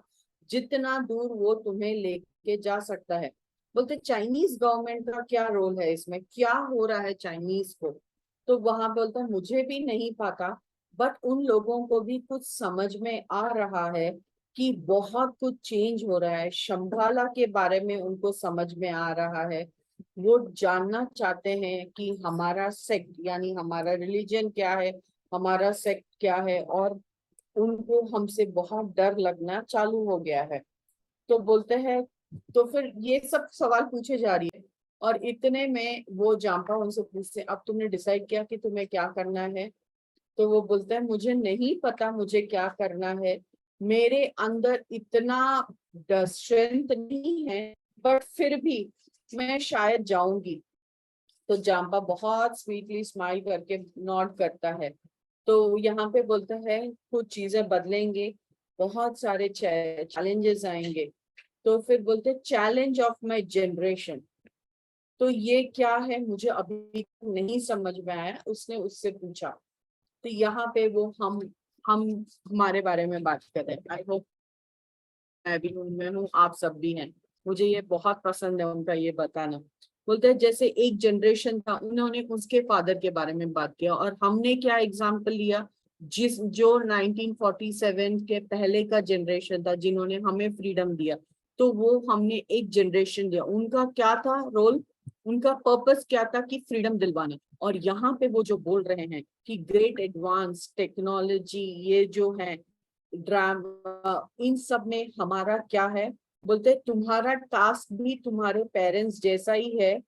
जितना दूर वो तुम्हें लेके जा सकता है। बोलते चाइनीज गवर्नमेंट का क्या रोल है इसमें, क्या हो रहा है चाइनीज को? तो वहां बोलता है मुझे भी नहीं पता, बट उन लोगों को भी कुछ समझ में आ रहा है कि बहुत कुछ चेंज हो रहा है। शंभाला के बारे में उनको समझ में आ रहा है। वो जानना चाहते हैं कि हमारा सेक्ट यानी हमारा रिलीजन क्या है, हमारा सेक्ट क्या है, और उनको हमसे बहुत डर लगना चालू हो गया है। तो बोलते हैं, तो फिर ये सब सवाल पूछे जा रही है, और इतने में वो जाम्पा उनसे पूछते अब तुमने डिसाइड किया कि तुम्हें क्या करना है? तो वो बोलता है मुझे नहीं पता मुझे क्या करना है, मेरे अंदर इतना स्ट्रेंथ नहीं है, बट फिर भी मैं शायद जाऊंगी। तो जाम्पा बहुत स्वीटली स्माइल करके नॉड करता है। तो यहाँ पे बोलता है कुछ चीजें बदलेंगे, बहुत सारे चैलेंजेस आएंगे। तो फिर बोलते चैलेंज ऑफ माय जनरेशन। तो ये क्या है मुझे अभी नहीं समझ में आया, उसने उससे पूछा। तो यहाँ पे वो हम हमारे बारे में बात कर रहे हैं। आई होप मैं भी उनमें हूँ, आप सब भी हैं। मुझे ये बहुत पसंद है उनका ये बताना। बोलते हैं जैसे एक जनरेशन था, उन्होंने उसके फादर के बारे में बात किया, और हमने क्या एग्जाम्पल लिया, जिस जो 1947 के पहले का जनरेशन था जिन्होंने हमें फ्रीडम दिया, तो वो हमने एक जनरेशन दिया। उनका क्या था रोल, उनका पर्पस क्या था कि फ्रीडम दिलवाना। और यहाँ पे वो जो बोल रहे हैं कि ग्रेट एडवांस टेक्नोलॉजी ये जो है ड्रामा, इन सब में हमारा क्या है, बोलते तुम्हारा टास्क भी तुम्हारे पेरेंट्स जैसा ही है।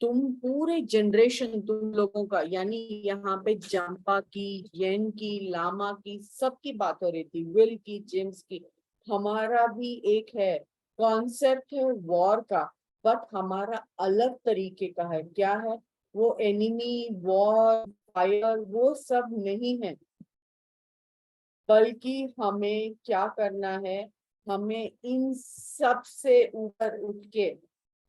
तुम पूरे जनरेशन तुम लोगों का, यानी यहाँ पे जाम्पा की, येन की, लामा की, सबकी बात हो रही थी, विल की, जेम्स की। हमारा भी एक है कॉन्सेप्ट है वॉर का, बट हमारा अलग तरीके का है। क्या है वो, एनिमी वॉर फायर वो सब नहीं है, बल्कि हमें क्या करना है, हमें इन सब से ऊपर उठ के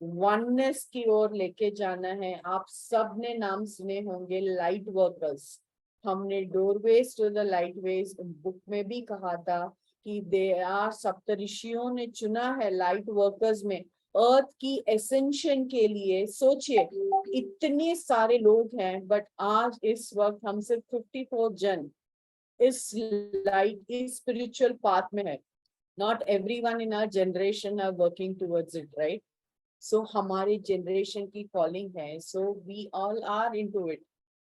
वननेस की ओर लेके जाना है। आप सब ने नाम सुने होंगे लाइट वर्कर्स। हमने doorways to the light ways book में भी कहा था कि दे आर, सप्तऋषियों ने चुना है लाइट वर्कर्स में अर्थ की एसेंशन के लिए। सोचिए इतने सारे लोग हैं, बट आज इस वक्त हम सिर्फ 54 जन इस लाइट इस स्पिरिचुअल पाथ में है। Not everyone in our generation are working towards it, right? So हमारे जनरेशन की कॉलिंग है, so we all are into it,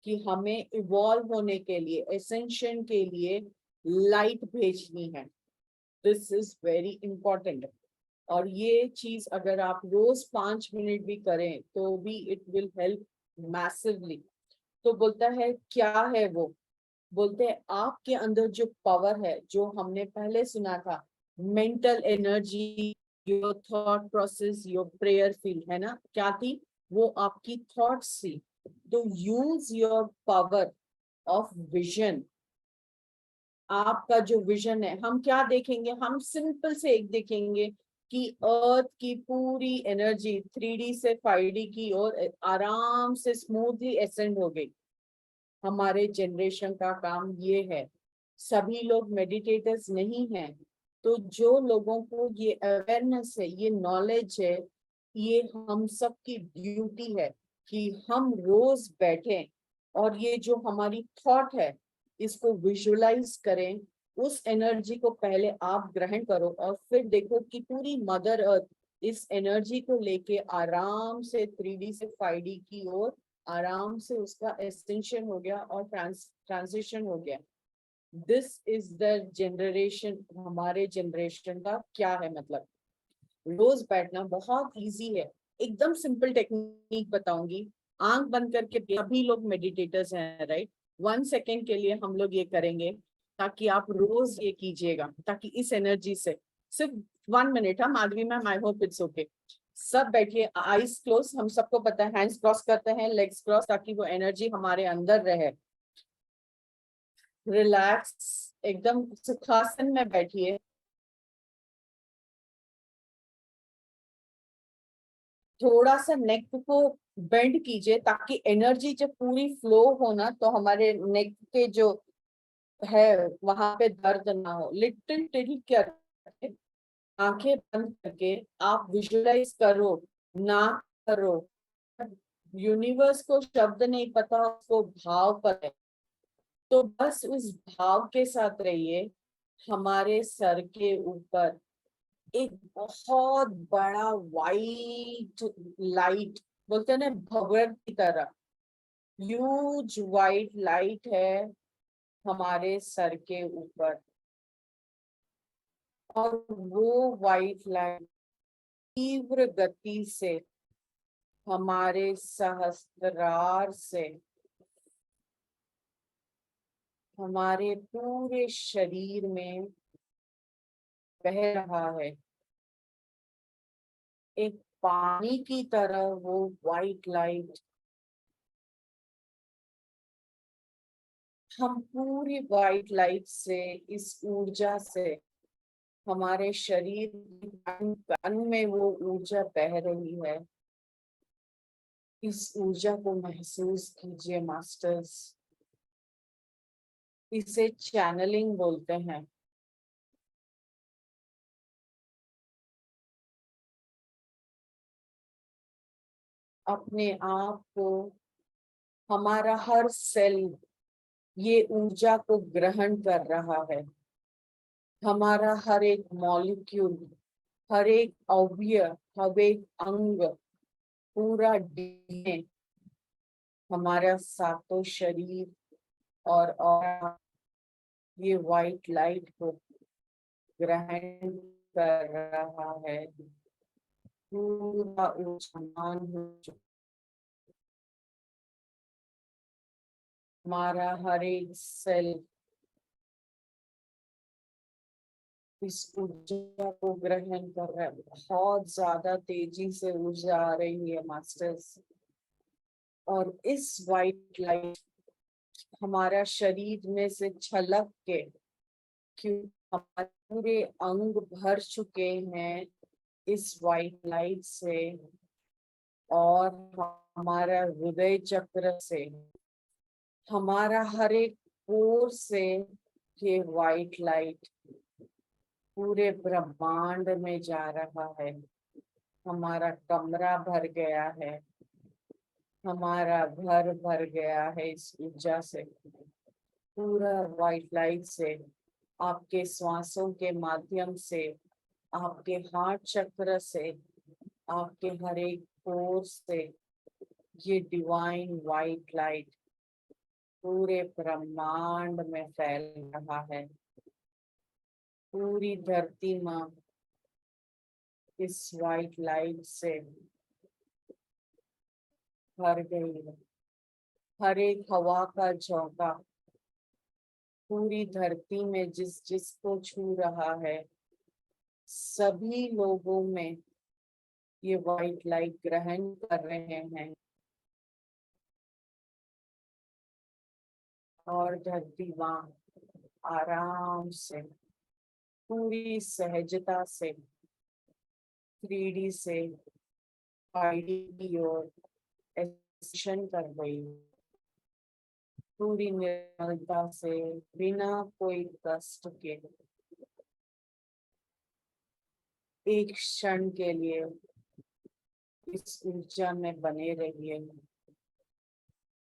कि हमें इवॉल्व होने के लिए, एसेंशन के लिए लाइट भेजनी है। This is very important. और ये चीज अगर आप रोज 5 मिनट भी करें तो भी इट विल हेल्प मैसिवली। तो बोलता है क्या है वो, बोलते हैं आपके अंदर जो पावर है, जो हमने पहले सुना था, mental energy, your thought process, your prayer field, है ना, क्या थी वो, आपकी थॉट्स थी। तो use your power of vision. आपका जो विजन है, हम क्या देखेंगे, हम सिंपल से एक देखेंगे कि अर्थ की पूरी एनर्जी 3D से 5D की और आराम से स्मूथली एसेंड हो गई। हमारे जनरेशन का काम ये है। सभी लोग मेडिटेटर्स नहीं हैं, तो जो लोगों को ये अवेयरनेस है, ये नॉलेज है, ये हम सब की ड्यूटी है कि हम रोज बैठें और ये जो हमारी थॉट है इसको विजुअलाइज करें। उस एनर्जी को पहले आप ग्रहण करो और फिर देखो कि पूरी मदर अर्थ इस एनर्जी को लेके आराम से 3D से 5D की ओर आराम से उसका एक्सटेंशन हो गया और ट्रांजिशन हो गया। This is the generation. हमारे जनरेशन का क्या है मतलब, रोज बैठना बहुत इजी है। एकदम सिंपल टेक्निक बताऊंगी। आंख बंद करके, सभी लोग मेडिटेटर्स हैं राइट, 1 सेकेंड के लिए हम लोग ये करेंगे, ताकि आप रोज ये कीजिएगा, ताकि इस एनर्जी से सिर्फ 1 मिनट। हम Madhavi ma'am, I hope it's okay. सब बैठिए, आईज क्लोज, हम सबको पता है हैंड्स क्रॉस करते हैं, लेग्स क्रॉस, ताकि वो एनर्जी हमारे अंदर रहे। रिलैक्स, एकदम सुखासन में बैठिए। थोड़ा सा नेक को बेंड कीजिए ताकि एनर्जी जब पूरी फ्लो हो ना, तो हमारे नेक के जो है वहां पे दर्द ना हो। लिटिल टिल्ट करके, आंखें बंद करके आप विजुअलाइज करो, ना करो, यूनिवर्स को शब्द नहीं पता, उसको भाव पता है, तो बस उस भाव के साथ रहिए। हमारे सर के ऊपर एक बहुत बड़ा वाइट लाइट, बोलते हैं ना भंवर की तरह, ह्यूज वाइट लाइट है हमारे सर के ऊपर। और वो वाइट लाइट तीव्र गति से हमारे सहस्त्रार से हमारे पूरे शरीर में बह रहा है। एक पानी की तरह वो वाइट लाइट हम पूरी वाइट लाइट से, इस ऊर्जा से हमारे शरीर तन में वो ऊर्जा बह रही है। इस ऊर्जा को महसूस कीजिए मास्टर्स। इसे चैनलिंग बोलते हैं। अपने आप को, हमारा हर सेल ये ऊर्जा को ग्रहण कर रहा है। हमारा हर एक मॉलिक्यूल, हर एक अवयव, हर एक अंग, पूरा डीएनए, हमारा सातों शरीर और ये वाइट लाइट को ग्रहण कर रहा है। पूरा ऊर्जावान हो चुका। हमारा हर एक सेल इस ऊर्जा को ग्रहण कर रहा है। बहुत ज्यादा तेजी से ऊर्जा आ रही है मास्टर्स। और इस वाइट लाइट हमारा शरीर में से छलक के, क्यों हमारे पूरे अंग भर चुके हैं इस वाइट लाइट से, और हमारा हृदय चक्र से, हमारा हर एक पोर से ये वाइट लाइट पूरे ब्रह्मांड में जा रहा है। हमारा कमरा भर गया है, हमारा घर भर गया है इस ऊर्जा से, पूरा वाइट लाइट से। आपके श्वासों के माध्यम से, आपके हार्ट चक्र से, आपके हर एक पोर से ये डिवाइन वाइट लाइट पूरे ब्रह्मांड में फैल रहा है। पूरी धरती माँ इस वाइट लाइट से भर गई है। हर एक हवा का झोंका पूरी धरती में जिस जिसको छू रहा है, सभी लोगों में ये वाइट लाइट ग्रहण कर रहे हैं। और धरती माँ आराम से, पूरी सहजता से 3D से 5D की ओर एक्सटेंशन कर रही है। पूरी निर्मलता से, बिना कोई कष्ट के, एक क्षण के लिए इस ऊर्जा में बने रहिए,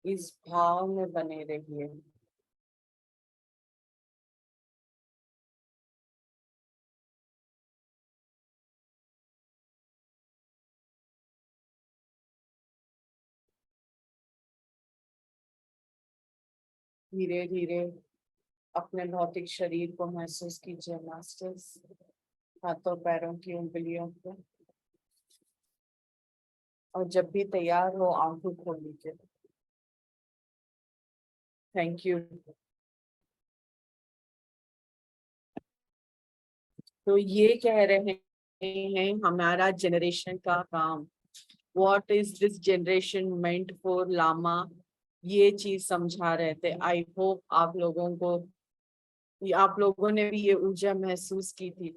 इस भाव में बने रहिए। धीरे धीरे अपने भौतिक शरीर को महसूस कीजिए मास्टर्स, हाथों पैरों की उंगलियों को। और जब भी तैयार हो आंखों खोल लीजिए। Thank you. तो ये कह रहे हैं हमारा जनरेशन का काम, what is this generation meant for lama, ये चीज समझा रहे थे। आई होप आप लोगों ने भी ये ऊर्जा महसूस की थी।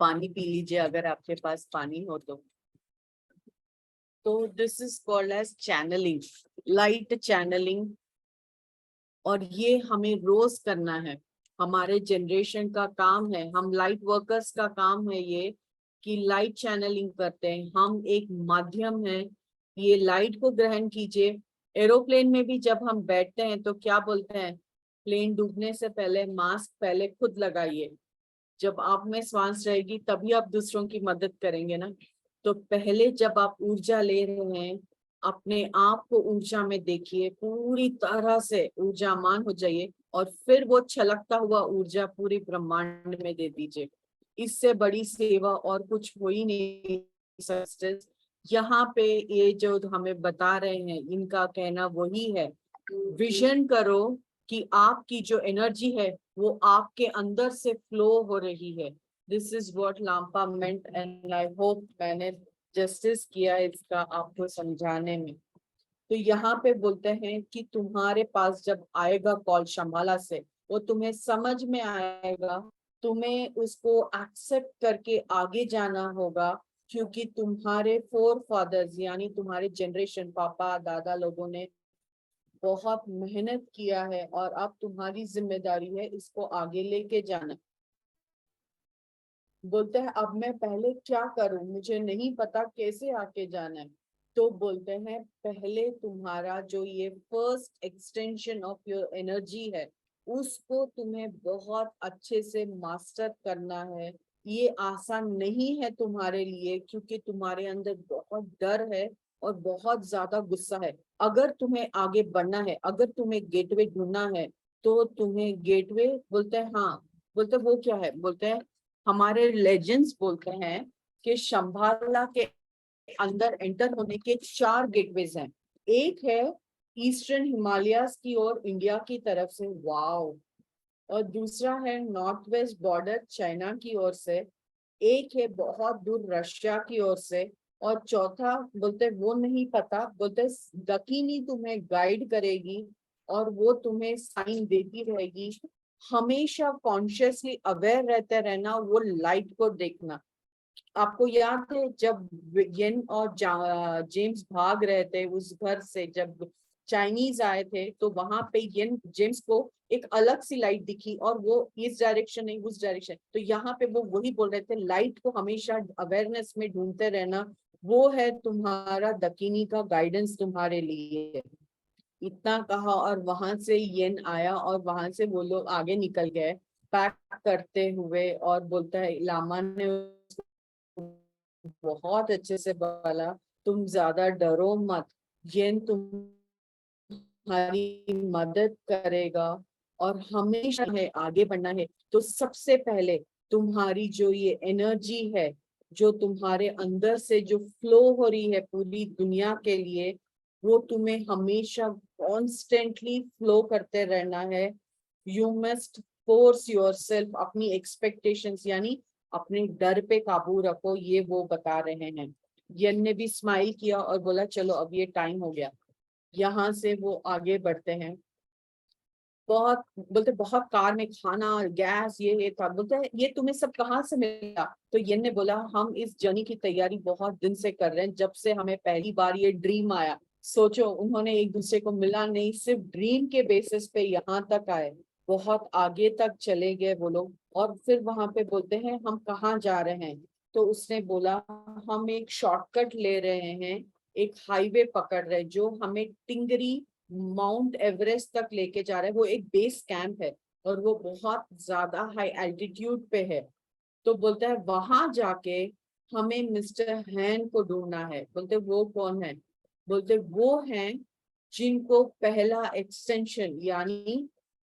पानी पी लीजिए अगर आपके पास पानी हो तो। This is called as channelling, light channelling. और ये हमें रोज करना है। हमारे जनरेशन का काम है, हम लाइट वर्कर्स का काम है ये, कि लाइट चैनलिंग करते हैं, हम एक माध्यम है, ये लाइट को ग्रहण कीजिए। एरोप्लेन में भी जब हम बैठते हैं तो क्या बोलते हैं, प्लेन डूबने से पहले मास्क पहले खुद लगाइए। जब आप में श्वास रहेगी तभी आप दूसरों की मदद करेंगे ना। तो पहले जब आप ऊर्जा ले रहे हैं, अपने आप को ऊर्जा में देखिए, पूरी तरह से ऊर्जामान हो जाइए, और फिर वो छलकता हुआ ऊर्जा पूरी ब्रह्मांड में दे दीजिए। इससे बड़ी सेवा और कुछ हो ही नहीं सकती। यहाँ पे ये जो हमें बता रहे हैं, इनका कहना वही है, विजन करो कि आपकी जो एनर्जी है वो आपके अंदर से फ्लो हो रही है। दिस इज व्हाट लांपा मेंट, एंड आई होप मैंने जस्टिस किया इसका आपको समझाने में। तो यहाँ पे बोलते हैं कि तुम्हारे पास जब आएगा कॉल शंभाला से, वो तुम्हें समझ में आएगा, तुम्हें उसको एक्सेप्ट करके आगे जाना होगा, क्योंकि तुम्हारे फोर फादर्स यानी तुम्हारे जनरेशन पापा दादा लोगों ने बहुत मेहनत किया है, और अब तुम्हारी जिम्मेदारी है इसको आगे लेके जाना। बोलते हैं अब मैं पहले क्या करूं, मुझे नहीं पता कैसे आके जाना है। तो बोलते हैं पहले तुम्हारा जो ये first extension of your energy है, उसको तुम्हें बहुत अच्छे से मास्टर करना है। ये आसान नहीं है तुम्हारे लिए, क्योंकि तुम्हारे अंदर बहुत डर है और बहुत ज्यादा गुस्सा है। अगर तुम्हें आगे बढ़ना है, अगर तुम्हें गेटवे ढूंढना है, तो तुम्हें गेटवे बोलते हैं, हाँ बोलते हैं, वो क्या है, बोलते हैं हमारे लेजेंड्स बोलते हैं कि शंभाला के अंदर एंटर होने के 4 गेटवेज हैं। एक है ईस्टर्न हिमालयाज की ओर इंडिया की तरफ से, वाओ, और दूसरा है नॉर्थ वेस्ट बॉर्डर चाइना की ओर से, एक है बहुत दूर रशिया की ओर से, और चौथा बोलते वो नहीं पता, बोलते दकीनी तुम्हें गाइड करेगी और वो तुम्हें साइन देती रहेगी। हमेशा कॉन्शियसली अवेयर रहते रहना, वो लाइट को देखना। आपको याद है जब येन और जेम्स भाग रहे थे उस घर से, जब चाइनीज आए थे, तो वहां पे येन जेम्स को एक अलग सी लाइट दिखी, और वो इस डायरेक्शन नहीं उस डायरेक्शन। तो यहाँ पे वो वही बोल रहे थे, लाइट को हमेशा अवेयरनेस में ढूंढते रहना, वो है तुम्हारा दकीनी का गाइडेंस तुम्हारे लिए। इतना कहा और वहां से येन आया, और वहां से वो लोग आगे निकल गए पैक करते हुए, और बोलता है लामा ने बहुत अच्छे से बोला, तुम ज्यादा डरो मत, येन तुम्हारी मदद करेगा, और हमेशा है आगे बढ़ना है। तो सबसे पहले तुम्हारी जो ये एनर्जी है, जो तुम्हारे अंदर से जो फ्लो हो रही है पूरी दुनिया के लिए, वो तुम्हें हमेशा कॉन्स्टेंटली फ्लो करते रहना है। यू मस्ट फोर्स योरसेल्फ, अपनी एक्सपेक्टेशंस यानी अपने डर पे काबू रखो, ये वो बता रहे हैं। यन ने भी स्माइल किया और बोला चलो अब ये टाइम हो गया। यहाँ से वो आगे बढ़ते हैं। बहुत बोलते बहुत कार में खाना गैस ये था, बोलते हैं ये तुम्हें सब कहाँ से मिला। तो यन ने बोला हम इस जर्नी की तैयारी बहुत दिन से कर रहे हैं, जब से हमें पहली बार ये ड्रीम आया। सोचो उन्होंने एक दूसरे को मिला नहीं, सिर्फ ड्रीम के बेसिस पे यहाँ तक आए, बहुत आगे तक चले गए वो लोग। और फिर वहां पे बोलते हैं हम कहाँ जा रहे हैं, तो उसने बोला हम एक शॉर्टकट ले रहे हैं, एक हाईवे पकड़ रहे जो हमें टिंगरी माउंट एवरेस्ट तक लेके जा रहा है। वो एक बेस कैंप है और वो बहुत ज्यादा हाई एल्टीट्यूड पे है। तो बोलता है वहां जाके हमें मिस्टर हैन को ढूंढना है। बोलते वो कौन है, बोलते वो हैं जिनको पहला एक्सटेंशन यानी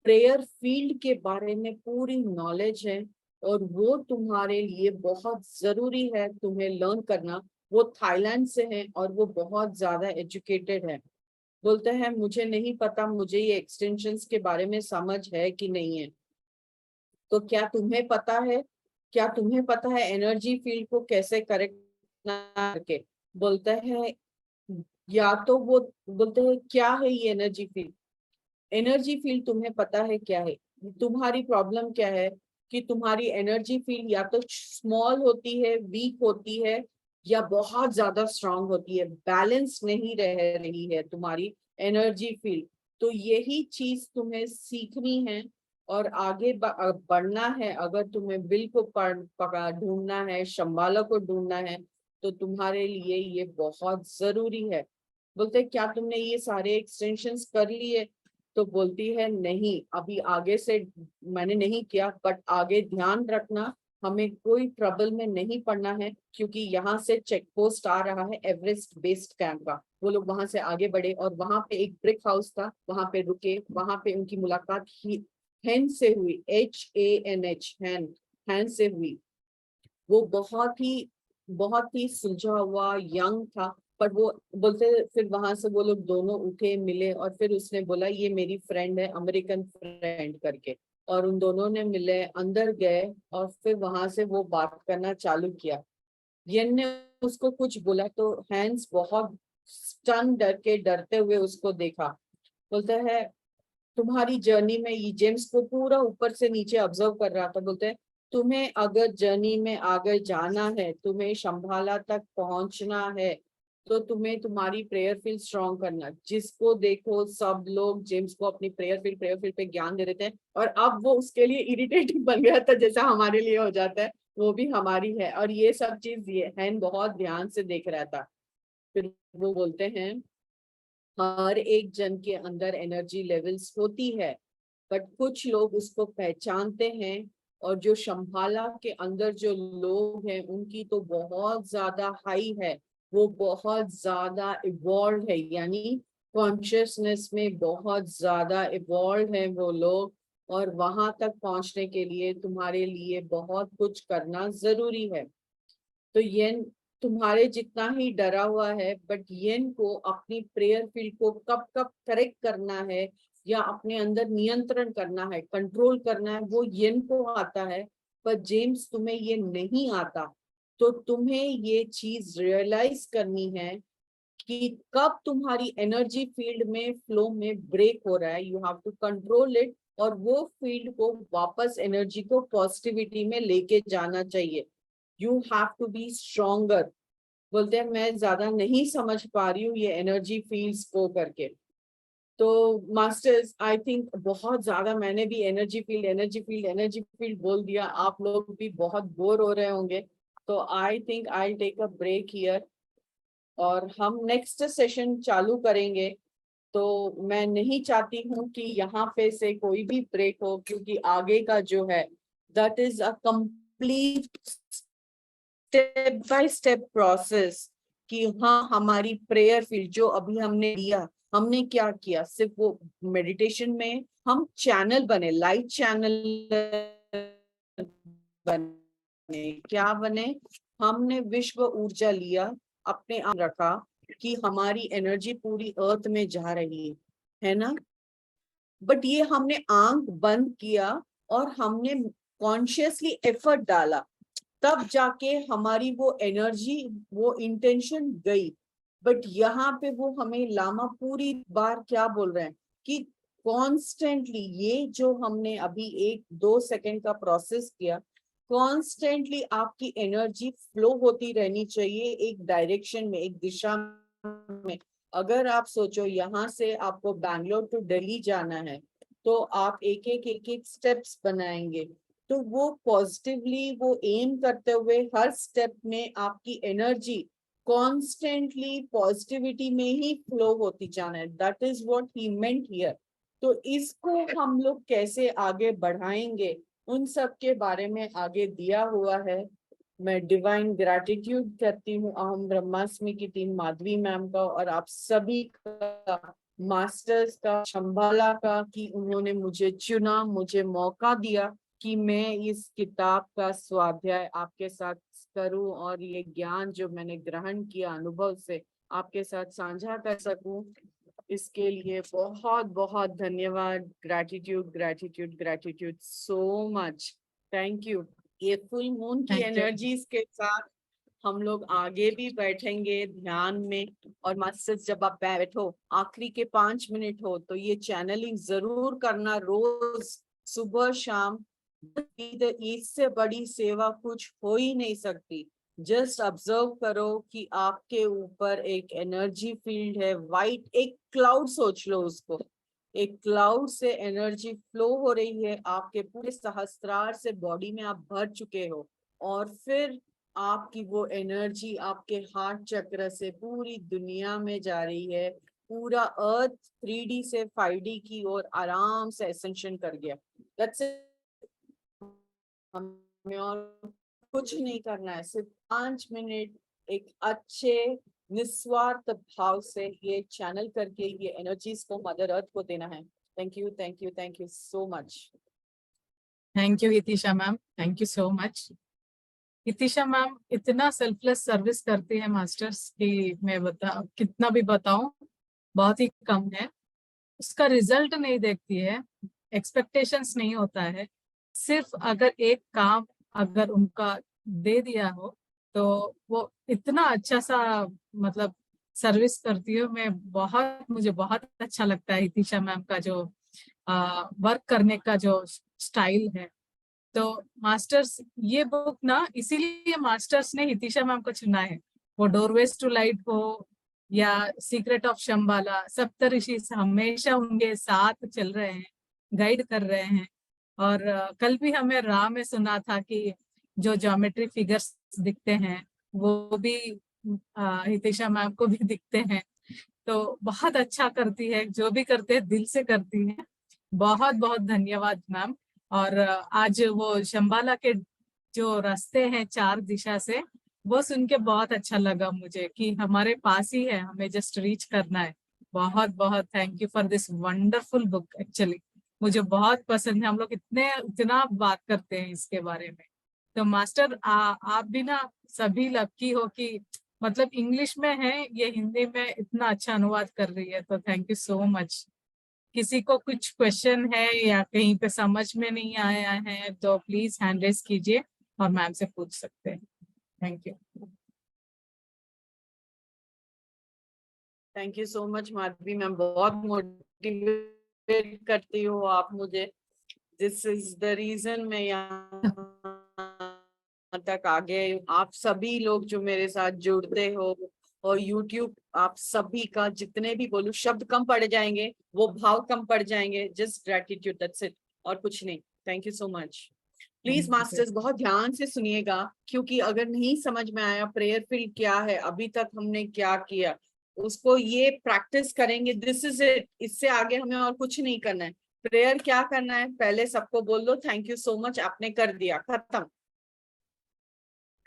प्रेयर फील्ड के बारे में पूरी नॉलेज है, और वो तुम्हारे लिए बहुत जरूरी है तुम्हें लर्न करना। वो थाईलैंड से है और वो बहुत ज्यादा एजुकेटेड है। बोलते हैं मुझे नहीं पता मुझे ये एक्सटेंशंस के बारे में समझ है कि नहीं है, तो क्या तुम्हें पता है, क्या तुम्हें पता है एनर्जी फील्ड को कैसे करेक्ट करके। बोलते हैं या तो वो, बोलते हैं क्या है ये एनर्जी फील्ड, एनर्जी फील्ड तुम्हें पता है क्या है। तुम्हारी प्रॉब्लम क्या है कि तुम्हारी एनर्जी फील्ड या तो स्मॉल होती है, वीक होती है, या बहुत ज्यादा स्ट्रांग होती है, बैलेंस नहीं रह रही है तुम्हारी एनर्जी फील्ड। तो यही चीज तुम्हें सीखनी है, और आगे बढ़ना है, अगर तुम्हें बिल को पकड़ा ढूंढना है, शंबाला को ढूंढना है, तो तुम्हारे लिए ये बहुत जरूरी है। बोलते क्या तुमने ये सारे एक्सटेंशंस कर लिए? तो बोलती है नहीं, अभी आगे से मैंने नहीं किया, बट आगे ध्यान रखना, हमें कोई ट्रबल में नहीं पड़ना है, क्योंकि यहाँ से चेक पोस्ट आ रहा है एवरेस्ट बेस्ड कैंप का। वो लोग वहां से आगे बढ़े और वहां पे एक ब्रिक हाउस था, वहां पे रुके, वहां पे उनकी मुलाकात ही हैन से हुई, HANH, हैन से हुई। वो बहुत ही सुलझा हुआ यंग था, पर वो बोलते फिर वहां से वो लोग दोनों उठे, मिले, और फिर उसने बोला ये मेरी फ्रेंड है, अमेरिकन फ्रेंड करके, और उन दोनों ने मिले, अंदर गए, और फिर वहां से वो बात करना चालू किया। यन ने उसको कुछ बोला तो हैंस बहुत स्टन, डरते हुए उसको देखा। बोलता है तुम्हारी जर्नी में, ये जेम्स को पूरा ऊपर से नीचे ऑब्जर्व कर रहा था, बोलते हैं तुम्हें अगर जर्नी में आगे जाना है, तुम्हें शंभाला तक पहुंचना है, तो तुम्हें तुम्हारी प्रेयर फील्ड स्ट्रॉन्ग करना। जिसको देखो सब लोग जेम्स को अपनी प्रेयर फील्ड पे ज्ञान दे देते हैं, और अब वो उसके लिए इरिटेटिंग बन गया था, जैसा हमारे लिए हो जाता है, वो भी हमारी है। और ये सब चीज ये हैन बहुत ध्यान से देख रहा था। फिर वो बोलते हैं हर एक जन के अंदर एनर्जी लेवल्स होती है, बट कुछ लोग उसको पहचानते हैं, और जो शंभाला के अंदर जो लोग हैं उनकी तो बहुत ज्यादा हाई है, वो बहुत ज्यादा इवॉल्व है, यानी कॉन्शियसनेस में बहुत ज्यादा इवॉल्व है वो लोग। और वहां तक पहुंचने के लिए तुम्हारे लिए बहुत कुछ करना जरूरी है। तो ये तुम्हारे जितना ही डरा हुआ है, बट येन को अपनी प्रेयर फील्ड को कब कब करेक्ट करना है, या अपने अंदर नियंत्रण करना है, कंट्रोल करना है, वो येन को आता है। पर जेम्स तुम्हें ये नहीं आता, तो तुम्हें ये चीज रियलाइज करनी है कि कब तुम्हारी एनर्जी फील्ड में फ्लो में ब्रेक हो रहा है, you have to control it, और वो फील्ड को वापस एनर्जी को पॉजिटिविटी में लेके जाना चाहिए। You have to be stronger. बोलते हैं मैं ज्यादा नहीं समझ पा रही हूँ ये एनर्जी फील्ड्स को करके। तो मास्टर्स, आई थिंक बहुत ज्यादा मैंने भी एनर्जी फील्ड बोल दिया, आप लोग भी बहुत बोर हो रहे होंगे, तो I think I take a break here, और हम नेक्स्ट सेशन चालू करेंगे। तो मैं नहीं चाहती हूँ कि यहाँ पे से कोई भी ब्रेक हो, क्योंकि आगे का जो है that is a complete step by step process, कि हाँ हमारी प्रेयर फील्ड जो अभी हमने दिया, हमने क्या किया, सिर्फ वो मेडिटेशन में हम चैनल बने, लाइट चैनल बने, क्या बने, हमने विश्व ऊर्जा लिया, अपने आप रखा कि हमारी एनर्जी पूरी अर्थ में जा रही है ना। बट ये हमने आंख बंद किया और हमने कॉन्शियसली एफर्ट डाला, तब जाके हमारी वो एनर्जी, वो इंटेंशन गई। बट यहाँ पे वो हमें लामा पूरी बार क्या बोल रहे हैं कि कॉन्स्टेंटली ये जो हमने अभी 1-2 सेकंड का प्रोसेस किया, कॉन्स्टेंटली आपकी एनर्जी फ्लो होती रहनी चाहिए एक डायरेक्शन में, एक दिशा में। अगर आप सोचो यहाँ से आपको बैंगलोर टू दिल्ली जाना है, तो आप एक एक स्टेप्स बनाएंगे, तो वो पॉजिटिवली वो एम करते हुए हर स्टेप में आपकी एनर्जी कॉन्स्टेंटली पॉजिटिविटी में ही फ्लो होती जाना है। That is what he meant here. तो इसको हम लोग कैसे आगे बढ़ाएंगे, उन सब के बारे में आगे दिया हुआ है। मैं डिवाइन ग्रैटिट्यूड करती हूँ अहम ब्रह्मास्मि की टीम, माधवी मैम का और आप सभी का, मास्टर्स का, शंबाला का, कि उन्होंने मुझे चुना, मुझे मौका दिया कि मैं इस किताब का स्वाध्याय आपके साथ करूं, और ये ज्ञान जो मैंने ग्रहण किया अनुभव से आपके साथ साझा कर सकूं। इसके लिए बहुत बहुत धन्यवाद। Gratitude gratitude gratitude so much. Thank you. ये फुल मून की थैंक यू। एनर्जीज के साथ हम लोग आगे भी बैठेंगे ध्यान में। और मास्टर्स, जब आप बैठो आखिरी के 5 मिनट हो, तो ये चैनलिंग जरूर करना रोज, सुबह शाम। इससे बड़ी सेवा कुछ हो ही नहीं सकती। जस्ट ऑब्जर्व करो कि आपके ऊपर एक एनर्जी फील्ड है, वाइट एक क्लाउड सोच लो उसको, एक क्लाउड से एनर्जी फ्लो हो रही है, आपके पूरे सहस्त्रार से बॉडी में आप भर चुके हो, और फिर आपकी वो एनर्जी आपके हार्ट चक्र से पूरी दुनिया में जा रही है। पूरा अर्थ 3D से 5D की ओर आराम से एसेंशन कर गया। That's it। हमें और कुछ नहीं करना है, सिर्फ 5 मिनट एक अच्छे निस्वार्थ भाव से ये चैनल करके ये एनर्जीज को मदर अर्थ को देना है। Thank you, thank you, thank you so much. Thank you Hitisha ma'am, thank you so much. Hitisha ma'am इतना सेल्फलेस सर्विस करती है मास्टर्स की, मैं कितना भी बताऊं बहुत ही कम है। उसका रिजल्ट नहीं देखती है, एक्सपेक्टेशंस नहीं होता है। सिर्फ अगर एक काम अगर उनका दे दिया हो तो वो इतना अच्छा सा मतलब सर्विस करती है। मुझे बहुत अच्छा लगता है हितिशा मैम का जो वर्क करने का जो स्टाइल है। तो मास्टर्स ये बुक ना, इसीलिए मास्टर्स ने हितिशा मैम को चुना है। वो डोरवेज टू लाइट हो या सीक्रेट ऑफ शंबाला, सप्तऋषि हमेशा उनके साथ चल रहे हैं, गाइड कर रहे हैं। और कल भी हमें राह में सुना था कि जो ज्योमेट्री फिगर्स दिखते हैं वो भी हितिशा मैम को भी दिखते हैं। तो बहुत अच्छा करती है, जो भी करते हैं दिल से करती है। बहुत बहुत धन्यवाद मैम। और आज वो शंबाला के जो रास्ते हैं 4 दिशा से, वो सुन के बहुत अच्छा लगा मुझे कि हमारे पास ही है, हमें जस्ट रीच करना है। बहुत बहुत thank you for this wonderful book. Actually मुझे बहुत पसंद है, हम लोग इतना बात करते हैं इसके बारे में। तो मास्टर आप भी ना सभी लकी हो कि मतलब इंग्लिश में है ये, हिंदी में इतना अच्छा अनुवाद कर रही है, तो थैंक यू सो मच। किसी को कुछ क्वेश्चन है या कहीं पे समझ में नहीं आया है तो प्लीज हैंड रेज कीजिए और मैम से पूछ सकते हैं। Thank you. Thank you so much Madhavi ma'am, बहुत मोटिवेट करती हो आप मुझे। दिस इज द रीजन मैं यहाँ तक आ गए। आप सभी लोग जो मेरे साथ जुड़ते हो, और YouTube आप सभी का, जितने भी बोलूं शब्द कम पड़ जाएंगे, वो भाव कम पड़ जाएंगे। जस्ट ग्रेटिट्यूड, दैट्स इट, और कुछ नहीं। Thank you so much. Please masters बहुत ध्यान से सुनिएगा, क्योंकि अगर नहीं समझ में आया प्रेयर फील्ड क्या है, अभी तक हमने क्या किया, उसको ये प्रैक्टिस करेंगे। दिस इज इट, इससे आगे हमें और कुछ नहीं करना है। प्रेयर क्या करना है, पहले सबको बोल दो थैंक यू सो मच, आपने कर दिया, खत्म।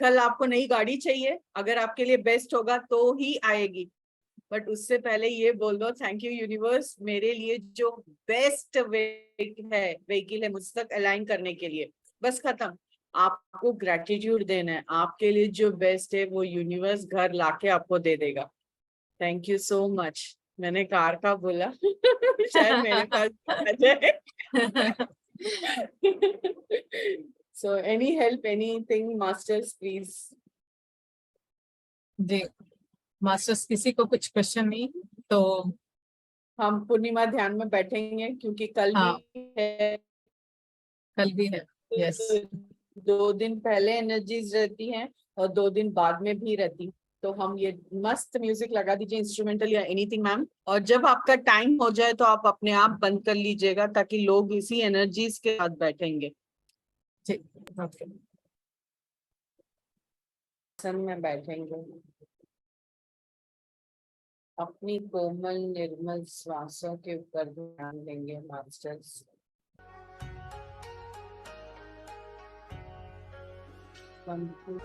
कल आपको नई गाड़ी चाहिए, अगर आपके लिए बेस्ट होगा तो ही आएगी, बट उससे पहले ये बोल दो थैंक यू यूनिवर्स, मेरे लिए जो बेस्ट व्हीकल है मुझ तक अलाइन करने के लिए, बस खत्म। आपको ग्रेटिट्यूड देना है, आपके लिए जो बेस्ट है वो यूनिवर्स घर लाके आपको दे देगा। Thank you so much. मैंने कार का बोला शायद मेरे पास आ जाए। So any help, anything, masters, please. जी मास्टर्स, किसी को कुछ क्वेश्चन नहीं तो हम पूर्णिमा ध्यान में बैठेंगे, क्योंकि कल भी हाँ है। कल भी है। यस 2 दिन पहले एनर्जीज रहती हैं और 2 दिन बाद में भी रहती। तो हम ये मस्त म्यूजिक लगा दीजिए, इंस्ट्रूमेंटल या एनीथिंग मैम, और जब आपका टाइम हो जाए तो आप अपने आप बंद कर लीजिएगा, ताकि लोग इसी एनर्जीज के साथ बैठेंगे। जी ओके। आसन में बैठेंगे, अपनी कोमल निर्मल श्वासों के ऊपर ध्यान देंगे मास्टर्स। संपूर्ण